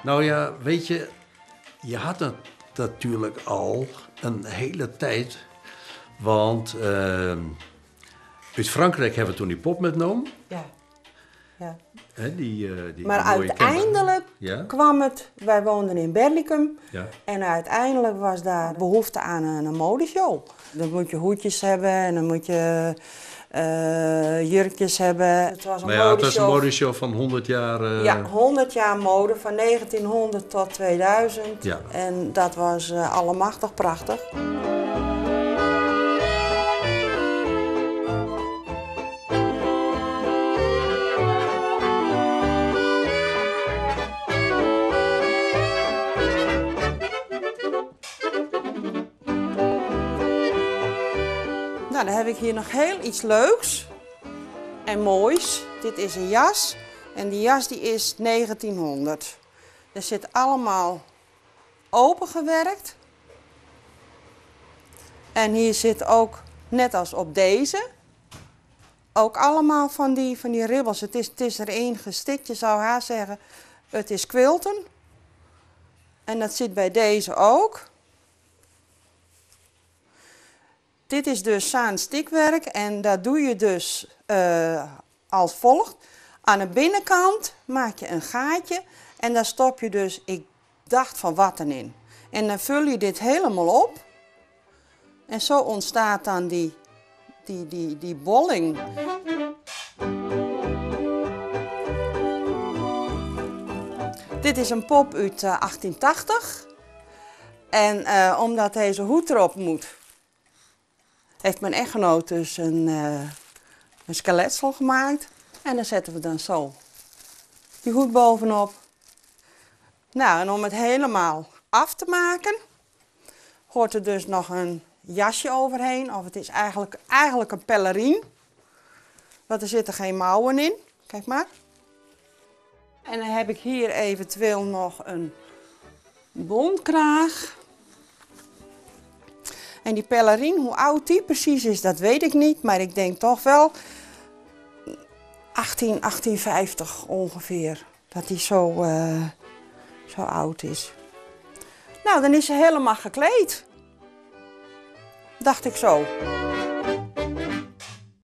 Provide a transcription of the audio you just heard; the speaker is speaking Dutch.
Nou ja, weet je, je had het natuurlijk al een hele tijd. Want uit Frankrijk hebben we toen die pop metgenomen. Ja. Ja. Hè, die Maar mooie uiteindelijk Ja? kwam het, wij woonden in Berlicum. Ja. En uiteindelijk was daar behoefte aan een modeshow. Dan moet je hoedjes hebben en dan moet je jurkjes hebben. Het was een Maar ja, het was een modeshow. modeshow van 100 jaar. Ja, 100 jaar mode, van 1900 tot 2000. Ja. En dat was allemachtig prachtig. Nou, dan heb ik hier nog heel iets leuks en moois. Dit is een jas en die jas die is 1900. Er zit allemaal opengewerkt. En hier zit ook, net als op deze, ook allemaal van die ribbels. Het is er één gestikt, je zou haar zeggen, het is quilten. En dat zit bij deze ook. Dit is dus Saans stikwerk en dat doe je dus als volgt. Aan de binnenkant maak je een gaatje en daar stop je dus, ik dacht van watten in. En dan vul je dit helemaal op. En zo ontstaat dan die bolling. Dit is een pop uit 1880. En omdat deze hoed erop moet, heeft mijn echtgenoot dus een skeletsel gemaakt. En dan zetten we dan zo die hoed bovenop. Nou, en om het helemaal af te maken, hoort er dus nog een jasje overheen. Of het is eigenlijk een pelerine. Want er zitten geen mouwen in. Kijk maar. En dan heb ik hier eventueel nog een bontkraag. En die pelerine, hoe oud die precies is, dat weet ik niet. Maar ik denk toch wel 1850 ongeveer. Dat die zo oud is. Nou, dan is ze helemaal gekleed. Dacht ik zo.